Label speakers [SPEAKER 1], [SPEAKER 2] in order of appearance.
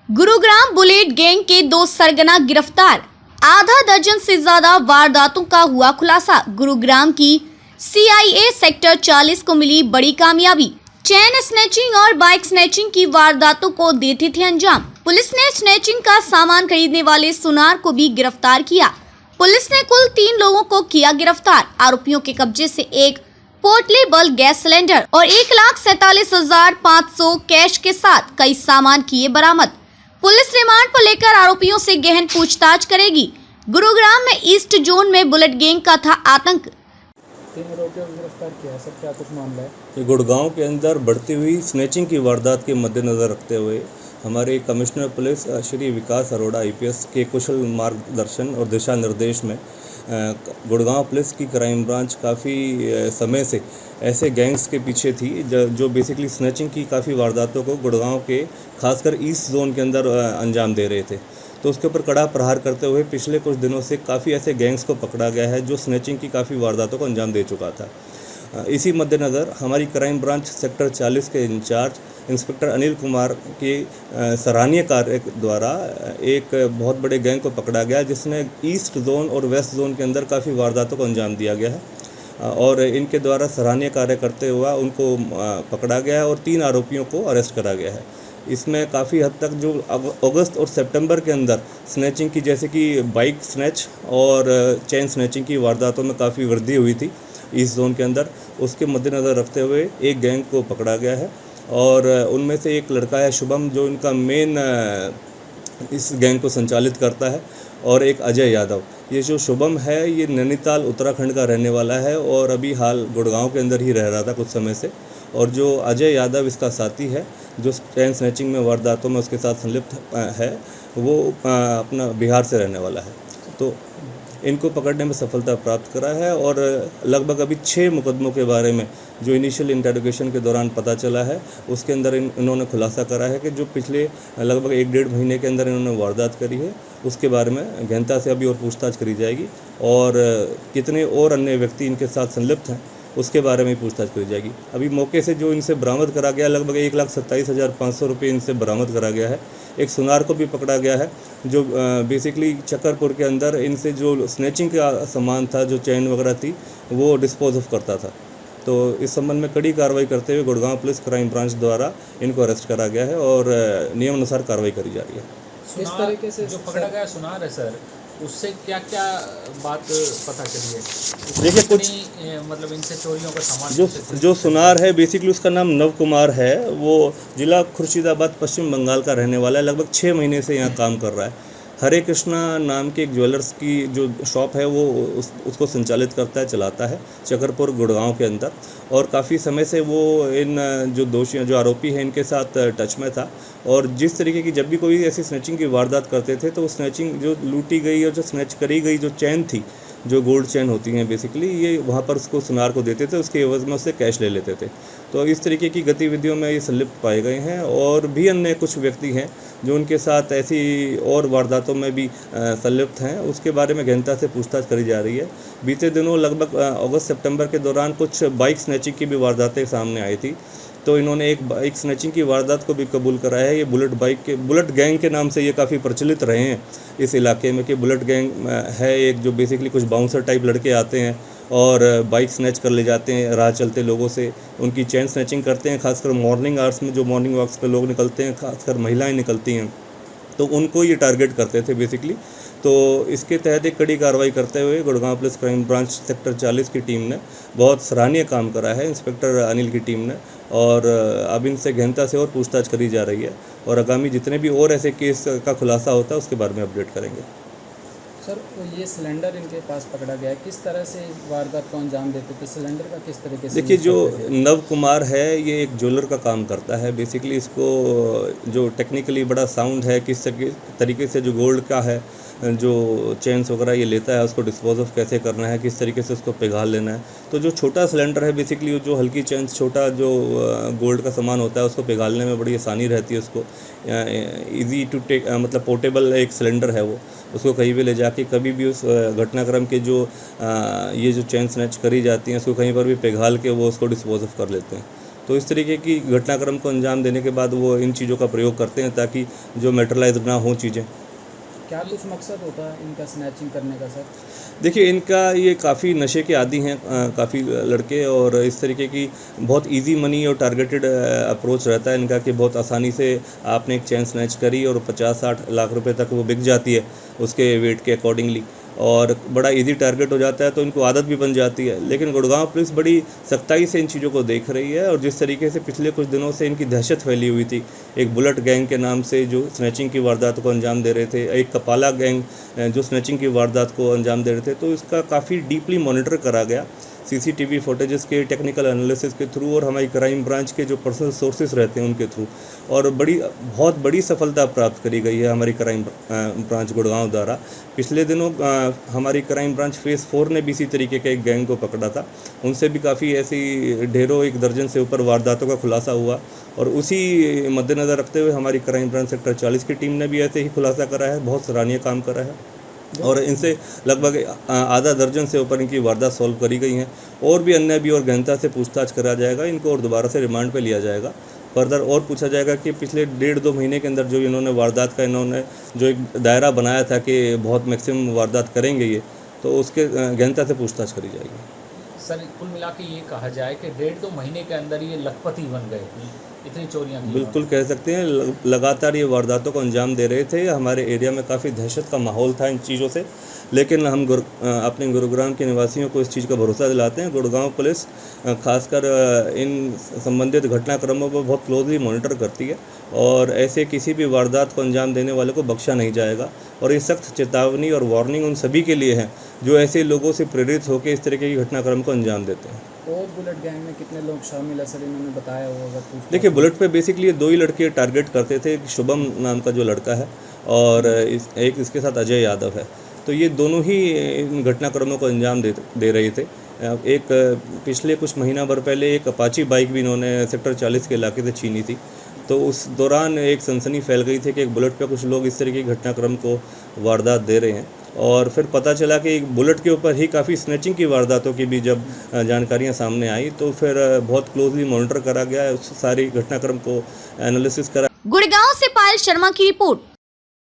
[SPEAKER 1] Gurugram bullet gang के 2 सरगना गिरफ्तार। आधा दर्जन से ज्यादा वारदातों का हुआ खुलासा। गुरुग्राम की CIA सेक्टर 40 को मिली बड़ी कामयाबी। चेन स्नैचिंग और बाइक स्नैचिंग की वारदातों को देते थे अंजाम। पुलिस ने स्नैचिंग का सामान खरीदने वाले सुनार को भी गिरफ्तार किया। पुलिस ने कुल 3 लोगों को किया गिरफ्तार। आरोपियों के कब्जे से एक पोर्टेबल गैस सिलेंडर और 1,47,500 कैश के साथ कई सामान किए बरामद। पुलिस रिमांड पर लेकर आरोपियों से गहन पूछताछ करेगी। गुरुग्राम में ईस्ट जोन में बुलेट गैंग का था आतंक।
[SPEAKER 2] 3 आरोपियों को गिरफ्तार किया। सर क्या कुछ मामला है?
[SPEAKER 3] ये गुड़गांव के अंदर बढ़ती हुई स्नैचिंग की वारदात के मद्देनज़र रखते हुए हमारे कमिश्नर पुलिस श्री विकास अरोड़ा IPS के कुशल मार्गदर्शन और दिशा निर्देश में गुड़गांव पुलिस की क्राइम ब्रांच काफ़ी समय से ऐसे गैंग्स के पीछे थी जो बेसिकली स्नैचिंग की काफ़ी वारदातों को गुड़गांव के खासकर ईस्ट जोन के अंदर अंजाम दे रहे थे। तो उसके ऊपर कड़ा प्रहार करते हुए पिछले कुछ दिनों से काफ़ी ऐसे गैंग्स को पकड़ा गया है जो स्नैचिंग की काफ़ी वारदातों को अंजाम दे चुका था। इसी मद्देनज़र हमारी क्राइम ब्रांच सेक्टर 40 के इंचार्ज इंस्पेक्टर अनिल कुमार के सराहनीय कार्य द्वारा एक बहुत बड़े गैंग को पकड़ा गया जिसने ईस्ट जोन और वेस्ट जोन के अंदर काफ़ी वारदातों को अंजाम दिया गया है और इनके द्वारा सराहनीय कार्य करते हुआ उनको पकड़ा गया है और 3 आरोपियों को अरेस्ट करा गया है। इसमें काफ़ी हद तक जो अगस्त और सितंबर के अंदर स्नैचिंग की जैसे कि बाइक स्नैच और चेन स्नैचिंग की वारदातों में काफ़ी वृद्धि हुई थी ईस्ट जोन के अंदर, उसके मद्देनज़र रखते हुए एक गैंग को पकड़ा गया है और उनमें से एक लड़का है शुभम जो इनका मेन इस गैंग को संचालित करता है और एक अजय यादव। ये जो शुभम है ये नैनीताल उत्तराखंड का रहने वाला है और अभी हाल गुड़गांव के अंदर ही रह रहा था कुछ समय से। और जो अजय यादव इसका साथी है जो चैन स्नैचिंग में वारदातों में उसके साथ संलिप्त है वो अपना बिहार से रहने वाला है। तो इनको पकड़ने में सफलता प्राप्त करा है और लगभग अभी 6 मुकदमों के बारे में जो इनिशियल इंटरोगेशन के दौरान पता चला है उसके अंदर इन्होंने खुलासा करा है कि जो पिछले लगभग 1-1.5 महीने के अंदर इन्होंने वारदात करी है उसके बारे में गहनता से अभी और पूछताछ करी जाएगी और कितने और अन्य व्यक्ति इनके साथ संलिप्त हैं उसके बारे में पूछताछ करी जाएगी। अभी मौके से जो इनसे बरामद करा गया लगभग 1,27,500 रुपये इनसे बरामद करा गया है। एक सुनार को भी पकड़ा गया है जो बेसिकली चक्करपुर के अंदर इनसे जो स्नैचिंग का सामान था जो चैन वगैरह थी वो डिस्पोज ऑफ करता था। तो इस संबंध में कड़ी कार्रवाई करते हुए गुड़गांव पुलिस क्राइम ब्रांच द्वारा इनको अरेस्ट करा गया है और नियम अनुसार कार्रवाई करी जा रही है।
[SPEAKER 2] इस तरीके से
[SPEAKER 4] जो पकड़ा गया सुनार है सर, उससे क्या क्या बात पता चली है?
[SPEAKER 3] देखिए कुछ
[SPEAKER 4] मतलब इनसे चोरियों का सामान
[SPEAKER 3] जो सुनार है बेसिकली उसका नाम नव कुमार है। वो जिला खुर्शीदाबाद पश्चिम बंगाल का रहने वाला है। लगभग 6 महीने से यहाँ काम कर रहा है। हरे कृष्णा नाम के एक ज्वेलर्स की जो शॉप है वो उसको संचालित करता है, चलाता है चक्करपुर गुड़गांव के अंदर और काफ़ी समय से वो इन जो दोषी जो आरोपी हैं इनके साथ टच में था और जिस तरीके की जब भी कोई ऐसी स्नैचिंग की वारदात करते थे तो स्नैचिंग जो लूटी गई और जो स्नैच करी गई जो चैन थी जो गोल्ड चैन होती हैं बेसिकली ये वहाँ पर उसको सुनार को देते थे, उसके एवज़ में उससे कैश ले लेते थे। तो इस तरीके की गतिविधियों में ये संलिप्त पाए गए हैं और भी अन्य कुछ व्यक्ति हैं जो उनके साथ ऐसी और वारदातों में भी संलिप्त हैं। उसके बारे में गहनता से पूछताछ करी जा रही है। बीते दिनों लगभग अगस्त सितंबर के दौरान कुछ बाइक स्नैचिंग की भी वारदातें सामने आई थी तो इन्होंने एक बाइक स्नैचिंग की वारदात को भी कबूल कराया है। ये बुलेट गैंग के नाम से ये काफ़ी प्रचलित रहे हैं इस इलाके में कि बुलेट गैंग है एक जो बेसिकली कुछ बाउंसर टाइप लड़के आते हैं और बाइक स्नैच कर ले जाते हैं राह चलते लोगों से, उनकी चैन स्नैचिंग करते हैं। खासकर मॉर्निंग आवर्स में जो मॉर्निंग वॉक्स पे लोग निकलते हैं, खासकर महिलाएं निकलती हैं तो उनको ये टारगेट करते थे बेसिकली। तो इसके तहत एक कड़ी कार्रवाई करते हुए Gurgaon police crime branch sector 40 की टीम ने बहुत सराहनीय काम करा है इंस्पेक्टर अनिल की टीम ने और अब इनसे गहनता से और पूछताछ करी जा रही है और आगामी जितने भी और ऐसे केस का खुलासा होता है उसके बारे में अपडेट करेंगे।
[SPEAKER 2] सर ये सिलेंडर इनके पास पकड़ा गया है, किस तरह से वारदात को अंजाम देते थे? सिलेंडर का किस तरीके से?
[SPEAKER 3] देखिए जो नव कुमार है ये एक ज्वेलर का काम करता है बेसिकली। इसको जो टेक्निकली बड़ा साउंड है किस तरीके से जो गोल्ड का है जो चेन्स वगैरह ये लेता है उसको डिस्पोज ऑफ कैसे करना है, किस तरीके से उसको पिघाल लेना है। तो जो छोटा सिलेंडर है बेसिकली जो हल्की चेन्स छोटा जो गोल्ड का सामान होता है उसको पिघालने में बड़ी आसानी रहती है। उसको इजी टू टेक मतलब पोर्टेबल एक सिलेंडर है वो, उसको कहीं भी ले जाके कभी भी उस घटनाक्रम के जो ये जो चेन स्नैच करी जाती हैं उसको कहीं पर भी पिघाल के वो उसको डिस्पोज ऑफ कर लेते हैं। तो इस तरीके की घटनाक्रम को अंजाम देने के बाद वो इन चीज़ों का प्रयोग करते हैं ताकि जो मेटरलाइज ना हो चीज़ें।
[SPEAKER 2] क्या कुछ मकसद होता है इनका स्नैचिंग करने का सर?
[SPEAKER 3] देखिए, इनका ये काफ़ी नशे के आदी हैं काफ़ी लड़के, और इस तरीके की बहुत इजी मनी और टारगेटेड अप्रोच रहता है इनका कि बहुत आसानी से आपने एक चेन स्नैच करी और 50-60 लाख रुपए तक वो बिक जाती है उसके वेट के अकॉर्डिंगली, और बड़ा इजी टारगेट हो जाता है, तो इनको आदत भी बन जाती है। लेकिन गुड़गांव पुलिस बड़ी सख्ताई से इन चीज़ों को देख रही है, और जिस तरीके से पिछले कुछ दिनों से इनकी दहशत फैली हुई थी, एक बुलेट गैंग के नाम से जो स्नैचिंग की वारदात को अंजाम दे रहे थे, एक कपाला गैंग जो स्नैचिंग की वारदात को अंजाम दे रहे थे, तो इसका काफ़ी डीपली मॉनिटर करा गया सीसीटीवी फुटेजेस के टेक्निकल एनालिसिस के थ्रू और हमारी क्राइम ब्रांच के जो पर्सनल सोर्सेस रहते हैं उनके थ्रू, और बहुत बड़ी सफलता प्राप्त करी गई है हमारी क्राइम ब्रांच गुड़गांव द्वारा। पिछले दिनों हमारी क्राइम ब्रांच फेज़ 4 ने भी इसी तरीके के एक गैंग को पकड़ा था, उनसे भी काफ़ी ऐसी ढेरों 1 दर्जन से ऊपर वारदातों का खुलासा हुआ, और उसी मद्देनज़र रखते हुए हमारी क्राइम ब्रांच सेक्टर 40 की टीम ने भी ऐसे ही खुलासा करा है, बहुत सराहनीय काम करा है, और इनसे लगभग आधा दर्जन से ऊपर इनकी वारदात सॉल्व करी गई हैं। और भी अन्य भी और गहनता से पूछताछ करा जाएगा इनको, और दोबारा से रिमांड पे लिया जाएगा। फर्दर और पूछा जाएगा कि पिछले 1.5-2 महीने के अंदर जो इन्होंने वारदात का जो एक दायरा बनाया था कि बहुत मैक्सिमम वारदात करेंगे ये, तो उसके गहनता से पूछताछ करी जाएगी।
[SPEAKER 4] सर कुल मिला के ये कहा जाए कि 1.5-2 महीने के अंदर ये लखपति बन गए, इतनी चोरियां की।
[SPEAKER 3] बिल्कुल कह सकते हैं, लगातार ये वारदातों को अंजाम दे रहे थे। हमारे एरिया में काफ़ी दहशत का माहौल था इन चीज़ों से, लेकिन हम अपने गुरुग्राम के निवासियों को इस चीज़ का भरोसा दिलाते हैं। गुड़गांव पुलिस खासकर इन संबंधित घटनाक्रमों को बहुत क्लोजली मॉनिटर करती है, और ऐसे किसी भी वारदात को अंजाम देने वाले को बख्शा नहीं जाएगा, और ये सख्त चेतावनी और वार्निंग उन सभी के लिए है जो ऐसे लोगों से प्रेरित होकर इस तरीके की घटनाक्रम को अंजाम देते हैं।
[SPEAKER 2] और बुलेट गैंग में कितने लोग शामिल है सर, इन्होंने बताया होगा कुछ?
[SPEAKER 3] देखिए, बुलेट पे बेसिकली 2 ही लड़के टारगेट करते थे, एक शुभम नाम का जो लड़का है और एक इसके साथ अजय यादव है। तो ये दोनों ही इन घटनाक्रमों को अंजाम दे रहे थे। एक पिछले कुछ महीना भर पहले एक अपाची बाइक भी इन्होंने सेक्टर 40 के इलाके से छीनी थी, तो उस दौरान एक सनसनी फैल गई थी कि एक बुलेट पे कुछ लोग इस तरीके के घटनाक्रम को वारदात दे रहे हैं, और फिर पता चला कि एक बुलेट के ऊपर ही काफ़ी स्नैचिंग की वारदातों की भी जब जानकारियां सामने आई, तो फिर बहुत क्लोजली मॉनिटर करा गया, उस सारी घटनाक्रम को एनालिसिस करा।
[SPEAKER 1] गुड़गांव से पायल शर्मा की रिपोर्ट।